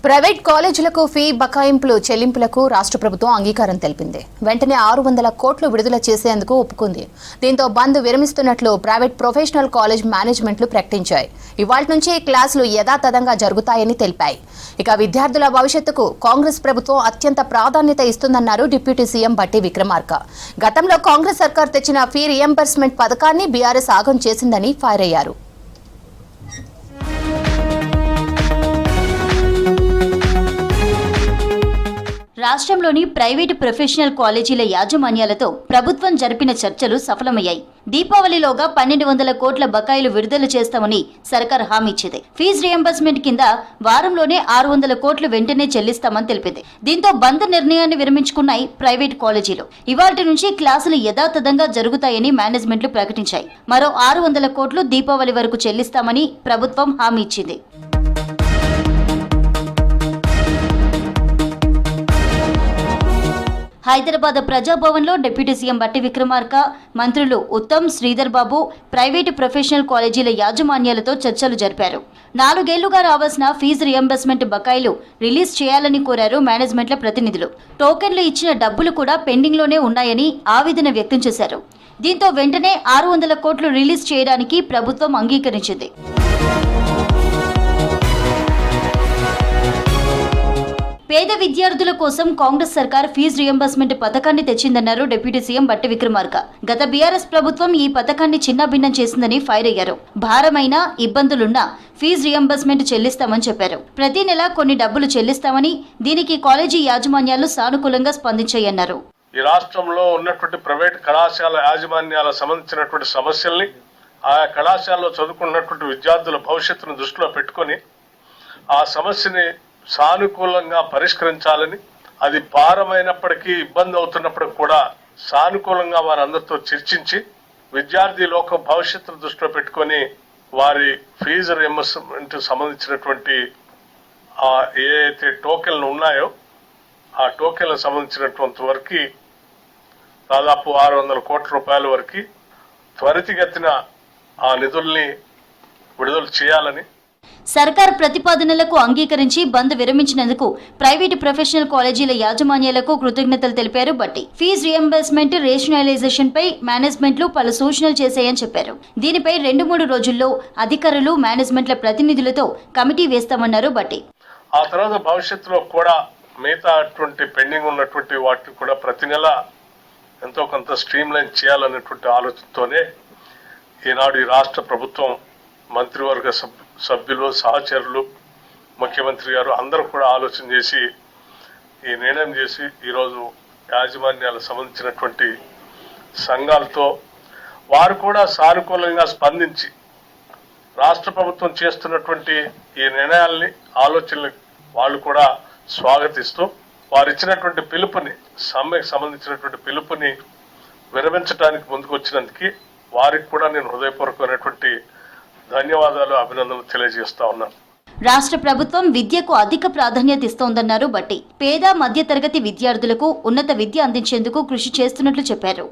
Private కాలేజీలకు fee బకాయింపులు చెల్లింపులకు రాష్ట్ర ప్రభుత్వం అంగీకారం తెలిపింది. వెంటనే 600 కోట్లు విడుదల చేసేందుకు ఒప్పుకుంది. దీంతో బంద్ విరమిస్తున్నట్లు ప్రైవేట్ ప్రొఫెషనల్ కాలేజ్ మేనేజ్మెంట్లు ప్రకటించాయి. ఇవాళ నుంచి క్లాసులు యథాతథంగా జరుగుతాయని తెలిపాయి. ఇక విద్యార్థుల భవిష్యత్తుకు కాంగ్రెస్ ప్రభుత్వం అత్యంత ప్రాధాన్యత ఇస్తుందన్నారు డిప్యూటీ సీఎం బట్టి విక్రమార్క. గతంలో కాంగ్రెస్ సర్కార్ తెచ్చిన ఫీ రియంబర్స్మెంట్ పథకాన్ని బీఆర్ఎస్ ఆగం చేసిందని ఫైర్ అయ్యారు. రాష్ట్రంలోని ప్రైవేటు ప్రొఫెషనల్ కాలేజీల యాజమాన్యాలతో ప్రభుత్వం జరిపిన చర్చలు సఫలమయ్యాయి. దీపావళిలోగా 1200 కోట్ల బకాయిలు విడుదల చేస్తామని సర్కార్ హామీ ఇచ్చింది. ఫీజు రియంబర్స్మెంట్ కింద వారంలోనే 600 కోట్లు వెంటనే చెల్లిస్తామని తెలిపింది. దీంతో బంద్ నిర్ణయాన్ని విరమించుకున్నాయి ప్రైవేట్ కాలేజీలు. ఇవాల్టి నుంచి క్లాసులు యథాతథంగా జరుగుతాయని మేనేజ్మెంట్లు ప్రకటించాయి. మరో 600 కోట్లు దీపావళి వరకు చెల్లిస్తామని ప్రభుత్వం హామీ ఇచ్చింది. హైదరాబాద్ ప్రజాభవన్లో డిప్యూటీ సీఎం బట్టి విక్రమార్క, మంత్రులు ఉత్తమ్, శ్రీధర్ బాబు ప్రైవేటు ప్రొఫెషనల్ కాలేజీల యాజమాన్యాలతో చర్చలు జరిపారు. 4 ఏళ్లుగా రావాల్సిన ఫీజు రియంబర్స్మెంట్ బకాయిలు రిలీజ్ చేయాలని కోరారు మేనేజ్మెంట్ల ప్రతినిధులు. టోకెన్లు ఇచ్చిన డబ్బులు కూడా పెండింగ్లోనే ఉన్నాయని ఆవేదన వ్యక్తం చేశారు. దీంతో వెంటనే 600 కోట్లు రిలీజ్ చేయడానికి ప్రభుత్వం అంగీకరించింది. పేద విద్యార్థుల కోసం కాంగ్రెస్ సర్కార్ ఫీజు రియంబర్స్మెంట్ పథకాన్ని తెచ్చిందన్నారు డిప్యూటీ సీఎం బట్టి విక్రమార్క. గత బీఆర్ఎస్ ప్రభుత్వం ఈ పథకాన్ని చిన్నాభిన్నం చేసిందని ఫైర్ అయ్యారు. భారమైన ఇబ్బందులున్నా ఫీజు రియంబర్స్మెంట్ చెల్లిస్తామని చెప్పారు. ప్రతి నెల కొన్ని డబ్బులు చెల్లిస్తామని, దీనికి కాలేజీ యాజమాన్యాలు సానుకూలంగా స్పందించాయన్నారు. ఈ రాష్ట్రంలో ఉన్నటువంటి ప్రైవేట్ కళాశాల యాజమాన్యాల సంబంధించినటువంటి సమస్యల్ని, ఆయా కళాశాలలో చదువుకున్నటువంటి విద్యార్థుల భవిష్యత్తును దృష్టిలో పెట్టుకొని ఆ సమస్యని సానుకూలంగా పరిష్కరించాలని, అది భారమైనప్పటికీ ఇబ్బంది అవుతున్నప్పటికీ కూడా సానుకూలంగా వారందరితో చర్చించి విద్యార్థి లోక భవిష్యత్తును దృష్టిలో పెట్టుకొని వారి ఫీజు రియంబర్స్మెంట్ సంబంధించినటువంటి ఏదైతే టోకెన్లు ఉన్నాయో ఆ టోకెన్లకు సంబంధించినటువంటి వరకు దాదాపు 600 కోట్ల రూపాయల వరకు త్వరితగతిన ఆ నిధుల్ని విడుదల చేయాలని సర్కార్ ప్రతిపాదనలకు అంగీకరించి బంద్ విరమించినందుకు ప్రైవేటు ప్రొఫెషనల్ కాలేజీల యాజమాన్యాలకు కృతజ్ఞతలు తెలిపారు బట్టి. ఫీజు రియంబర్స్మెంట్ రేషనలైజేషన్ పై మేనేజ్మెంట్లు పలు సూచనలు చేశాయని చెప్పారు. దీనిపై 2-3 రోజుల్లో అధికారులు మేనేజ్మెంట్ల ప్రతినిధులతో కమిటీ వేస్తామన్నారు బట్టి. ఆ తర్వాత భవిష్యత్తులో కూడా మిగతా అటువంటి పెండింగ్ ఉన్నటువంటి వాటిని కూడా ప్రతి నెల ఎంతో కొంత స్ట్రీమ్ లైన్ చేయాలనేటువంటి ఆలోచనతోనే ఈనాడు ఈ రాష్ట్ర ప్రభుత్వం మంత్రివర్గ సభ్యులు, సహచరులు, ముఖ్యమంత్రి గారు అందరూ కూడా ఆలోచన చేసి ఈ నిర్ణయం చేసి ఈరోజు యాజమాన్యాలకు సంబంధించినటువంటి సంఘాలతో వారు కూడా సానుకూలంగా స్పందించి రాష్ట్ర ప్రభుత్వం చేస్తున్నటువంటి ఈ నిర్ణయాల్ని, ఆలోచనలు వాళ్ళు కూడా స్వాగతిస్తూ వారు ఇచ్చినటువంటి పిలుపుని, సమ్మెకు సంబంధించినటువంటి పిలుపుని విరమించడానికి ముందుకు వచ్చినందుకు వారికి కూడా నేను హృదయపూర్వకమైనటువంటి ధన్యవాదాలు, అభినందనలు తెలియజేస్తా ఉన్నాను. రాష్ట్ర ప్రభుత్వం విద్యకు అధిక ప్రాధాన్యత ఇస్తోందన్నారు బట్టి. పేద మధ్యతరగతి విద్యార్థులకు ఉన్నత విద్య అందించేందుకు కృషి చేస్తున్నట్లు చెప్పారు.